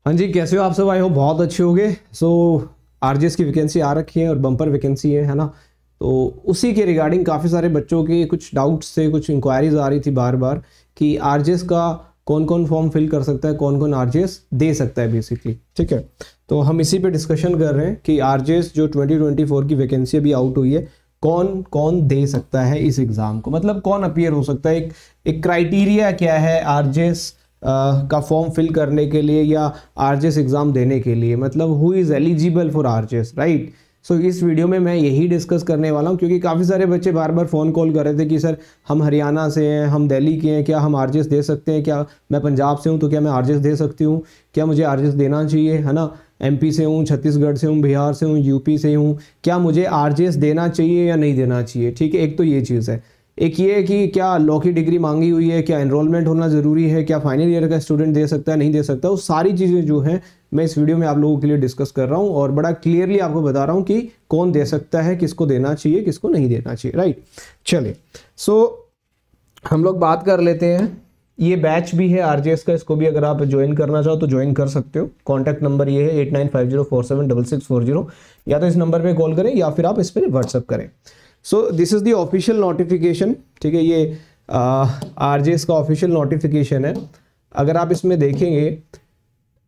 हाँ जी, कैसे हो आप सब? आई हो बहुत अच्छे होंगे। आरजेएस की वैकेंसी आ रखी है और बम्पर वैकेंसी है ना। तो उसी के रिगार्डिंग काफ़ी सारे बच्चों के कुछ डाउट्स थे, कुछ इंक्वायरीज आ रही थी बार बार कि आरजेएस का कौन कौन फॉर्म फिल कर सकता है, कौन कौन आरजेएस दे सकता है बेसिकली। ठीक है, तो हम इसी पे डिस्कशन कर रहे हैं कि आरजेएस जो 2024 की वैकेंसी अभी आउट हुई है, कौन कौन दे सकता है इस एग्ज़ाम को, मतलब कौन अपीयर हो सकता है, एक क्राइटेरिया क्या है आरजेएस का फॉर्म फिल करने के लिए या आरजेएस एग्जाम देने के लिए, मतलब who is eligible for RJS, right. So इस वीडियो में मैं यही डिस्कस करने वाला हूँ, क्योंकि काफ़ी सारे बच्चे बार बार फ़ोन कॉल कर रहे थे कि सर हम हरियाणा से हैं, हम दिल्ली के हैं, क्या हम आरजेएस दे सकते हैं, क्या मैं पंजाब से हूँ तो क्या मैं आरजेएस दे सकती हूँ, क्या मुझे आरजेएस देना चाहिए, है ना। एमपी से हूँ, छत्तीसगढ़ से हूँ, बिहार से हूँ, यूपी से हूँ, क्या मुझे आरजेएस देना चाहिए या नहीं देना चाहिए। ठीक है, एक तो ये चीज़ है। एक ये है कि क्या लॉ की डिग्री मांगी हुई है, क्या एनरोलमेंट होना ज़रूरी है, क्या फाइनल ईयर का स्टूडेंट दे सकता है, नहीं दे सकता। वो सारी चीज़ें जो हैं मैं इस वीडियो में आप लोगों के लिए डिस्कस कर रहा हूँ और बड़ा क्लियरली आपको बता रहा हूँ कि कौन दे सकता है, किसको देना चाहिए, किसको नहीं देना चाहिए, राइट। चलिए, हम लोग बात कर लेते हैं। ये बैच भी है आरजेएस का, इसको भी अगर आप ज्वाइन करना चाहो तो ज्वाइन कर सकते हो। कॉन्टैक्ट नंबर ये है 8950476640, या तो इस नंबर पे कॉल करें या फिर आप इस पर व्हाट्सअप करें। This is the official notification. ठीक है, ये आरजेएस का ऑफिशियल नोटिफिकेशन है। अगर आप इसमें देखेंगे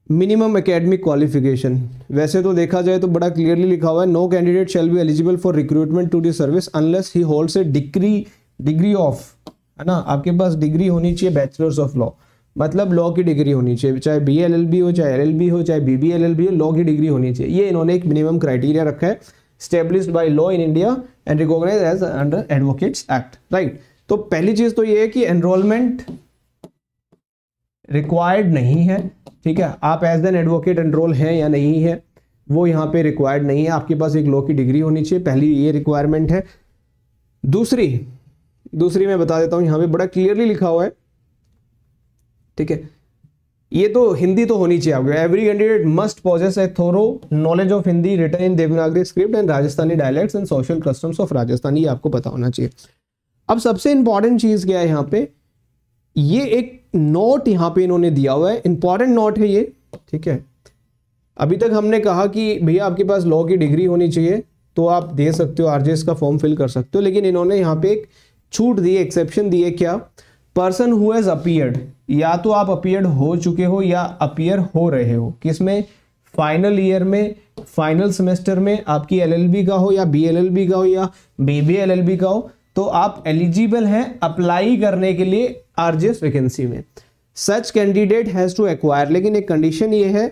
मिनिमम एकेडमिक क्वालिफिकेशन, वैसे तो देखा जाए तो बड़ा क्लियरली लिखा हुआ है, no candidate shall be eligible for recruitment to the service unless he holds a degree of, है ना। आपके पास डिग्री होनी चाहिए बैचलर्स ऑफ लॉ, मतलब लॉ की डिग्री होनी चाहिए, चाहे BLLB हो, चाहे LLB हो, चाहे BBLLB हो, लॉ की डिग्री होनी चाहिए। ये इन्होंने एक मिनिमम क्राइटेरिया रखा है, established by law in India and recognized as under Advocates Act, right। तो पहली चीज तो ये है कि एनरोलमेंट रिक्वायर्ड नहीं है। ठीक है, आप एज एन एडवोकेट एनरोल हैं या नहीं है वो यहाँ पे रिक्वायर्ड नहीं है। आपके पास एक लॉ की डिग्री होनी चाहिए, पहली ये रिक्वायरमेंट है। दूसरी मैं बता देता हूँ, यहाँ पे बड़ा क्लियरली लिखा हुआ है। ठीक है, ये तो हिंदी तो होनी चाहिए आपको। Every candidate must possess a thorough knowledge of Hindi written in Devanagari script and Rajasthani dialects and social customs of Rajasthan, ये आपको पता होना चाहिए। अब सबसे इंपॉर्टेंट चीज क्या है यहाँ पे, ये एक नोट यहाँ पे इन्होंने दिया हुआ है, इंपॉर्टेंट नोट है ये। ठीक है, अभी तक हमने कहा कि भैया आपके पास लॉ की डिग्री होनी चाहिए तो आप दे सकते हो, आरजेएस का फॉर्म फिल कर सकते हो, लेकिन इन्होंने यहाँ पे एक छूट दी है, एक्सेप्शन दी है। क्या? पर्सन हु हैज अपीयर्ड, या तो आप अपीयर्ड हो चुके हो या अपीयर हो रहे हो, किसमें? फाइनल ईयर में, फाइनल सेमेस्टर में, आपकी LLB का हो या BLLB का हो या BBLLB का हो, तो आप एलिजिबल हैं अप्लाई करने के लिए आरजेएस वैकेंसी में। Such candidate has to acquire, लेकिन एक कंडीशन ये है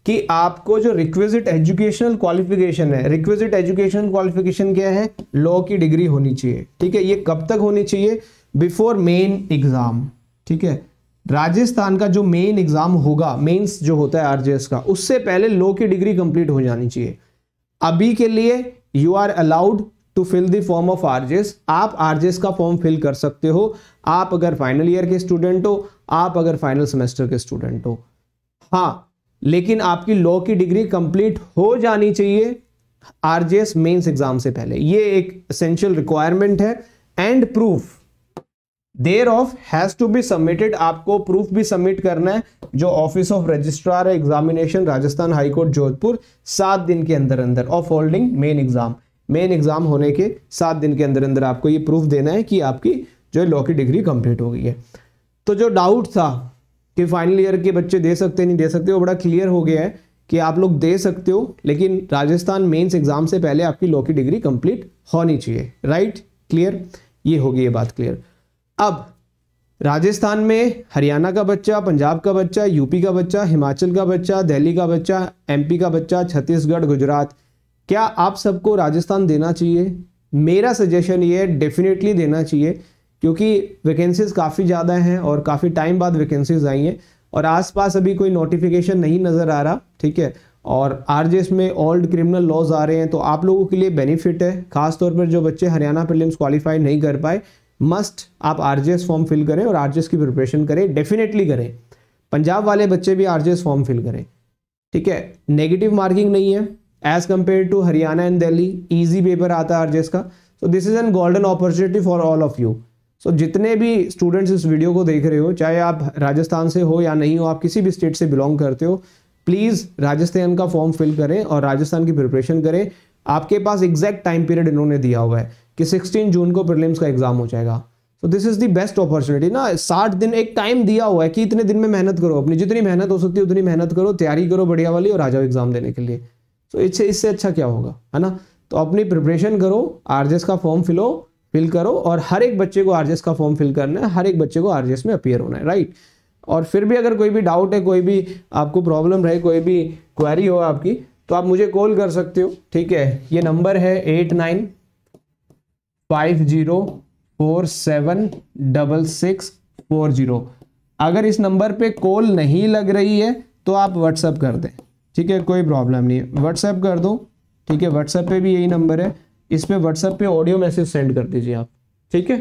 कि आपको जो रिक्विजिट एजुकेशनल क्वालिफिकेशन है, रिक्विजिट एजुकेशनल क्वालिफिकेशन क्या है? लॉ की डिग्री होनी चाहिए। ठीक है, ये कब तक होनी चाहिए? Before main exam. ठीक है, राजस्थान का जो मेन एग्जाम होगा, मेंस जो होता है आरजेएस का, उससे पहले लॉ की डिग्री कंप्लीट हो जानी चाहिए। अभी के लिए you are allowed to fill the form of RJS, आप आरजेएस का फॉर्म फिल कर सकते हो, आप अगर फाइनल ईयर के स्टूडेंट हो, आप अगर फाइनल सेमेस्टर के स्टूडेंट हो। हाँ, लेकिन आपकी लॉ की डिग्री कंप्लीट हो जानी चाहिए आरजेएस मेंस एग्जाम से पहले, ये एक एसेंशियल रिक्वायरमेंट है। And proof thereof has to be submitted, आपको प्रूफ भी सबमिट करना है जो office of registrar examination Rajasthan high court Jodhpur 7 दिन के अंदर अंदर of holding main exam, main exam होने के 7 दिन के अंदर अंदर आपको ये प्रूफ देना है कि आपकी जो लॉ की डिग्री कंप्लीट हो गई है। तो जो डाउट था कि फाइनल ईयर के बच्चे दे सकते नहीं दे सकते, वो बड़ा क्लियर हो गया है कि आप लोग दे सकते हो, लेकिन राजस्थान मेंस एग्जाम से पहले आपकी लॉ की डिग्री कंप्लीट होनी चाहिए, राइट। क्लियर, ये होगी ये बात क्लियर। अब राजस्थान में हरियाणा का बच्चा, पंजाब का बच्चा, यूपी का बच्चा, हिमाचल का बच्चा, दिल्ली का बच्चा, MP का बच्चा, छत्तीसगढ़, गुजरात, क्या आप सबको राजस्थान देना चाहिए? मेरा सजेशन ये है डेफिनेटली देना चाहिए, क्योंकि वैकेंसीज काफ़ी ज़्यादा हैं और काफ़ी टाइम बाद वैकेंसीज आई हैं और आसपास अभी कोई नोटिफिकेशन नहीं नज़र आ रहा। ठीक है, और आरजेएस में ओल्ड क्रिमिनल लॉज आ रहे हैं, तो आप लोगों के लिए बेनिफिट है, खासतौर पर जो बच्चे हरियाणा प्रीलिम्स क्वालिफाई नहीं कर पाए, मस्ट आप आरजेएस फॉर्म फिल करें और आरजेएस की प्रिपरेशन करें, डेफिनेटली करें। पंजाब वाले बच्चे भी आरजेएस फॉर्म फिल करें। ठीक है, नेगेटिव मार्किंग नहीं है as compare to Haryana and Delhi, easy paper आता है आरजेएस का। So this is an golden opportunity for all of you. So जितने भी स्टूडेंट्स इस वीडियो को देख रहे हो, चाहे आप राजस्थान से हो या नहीं हो, आप किसी भी स्टेट से बिलोंग करते हो, प्लीज़ राजस्थान का फॉर्म फिल करें और राजस्थान की प्रिपरेशन करें। आपके पास एग्जैक्ट टाइम पीरियड इन्होंने दिया हुआ है कि 16 जून को प्रीलिम्स का एग्जाम हो जाएगा। तो this is the best opportunity ना, 60 दिन एक टाइम दिया हुआ है कि इतने दिन में मेहनत करो, अपनी जितनी मेहनत हो सकती है उतनी मेहनत करो, तैयारी करो बढ़िया वाली और आ जाओ एग्जाम देने के लिए। तो इससे अच्छा क्या होगा, है ना। तो अपनी प्रिपरेशन करो, आरजेएस का फॉर्म फिल करो और हर एक बच्चे को आरजेएस का फॉर्म फिल करना है, हर एक बच्चे को आरजेएस में अपीयर होना है, राइट। और फिर भी अगर कोई भी डाउट है, कोई भी आपको प्रॉब्लम रहे, कोई भी क्वेरी हो आपकी, तो आप मुझे कॉल कर सकते हो, ठीक है। ये नंबर है 8950476640। अगर इस नंबर पे कॉल नहीं लग रही है तो आप व्हाट्सएप कर दें, ठीक है, कोई प्रॉब्लम नहीं है, व्हाट्सएप कर दो, ठीक है। व्हाट्सएप पे भी यही नंबर है, इस पे व्हाट्सएप पे ऑडियो मैसेज सेंड कर दीजिए आप, ठीक है।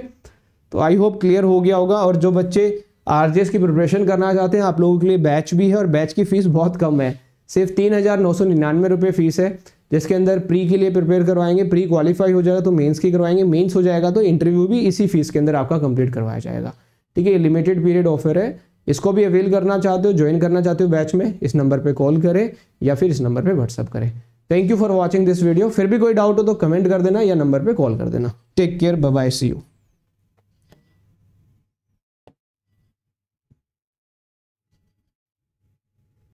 तो आई होप क्लियर हो गया होगा। और जो बच्चे आरजेएस की प्रिपरेशन करना चाहते हैं, आप लोगों के लिए बैच भी है और बैच की फीस बहुत कम है, सिर्फ 3,999 रुपये फीस है, जिसके अंदर प्री के लिए प्रिपेयर करवाएंगे, प्री क्वालिफाई हो जाएगा तो मेंस की करवाएंगे, मेंस हो जाएगा तो इंटरव्यू भी इसी फीस के अंदर आपका कंप्लीट करवाया जाएगा, ठीक है। ये लिमिटेड पीरियड ऑफर है, इसको भी अवेल करना चाहते हो, ज्वाइन करना चाहते हो बैच में, इस नंबर पे कॉल करें या फिर इस नंबर पे व्हाट्सअप करें। Thank you for watching this video. फिर भी कोई डाउट हो तो कमेंट कर देना या नंबर पे कॉल कर देना। Take care, bye bye, see you.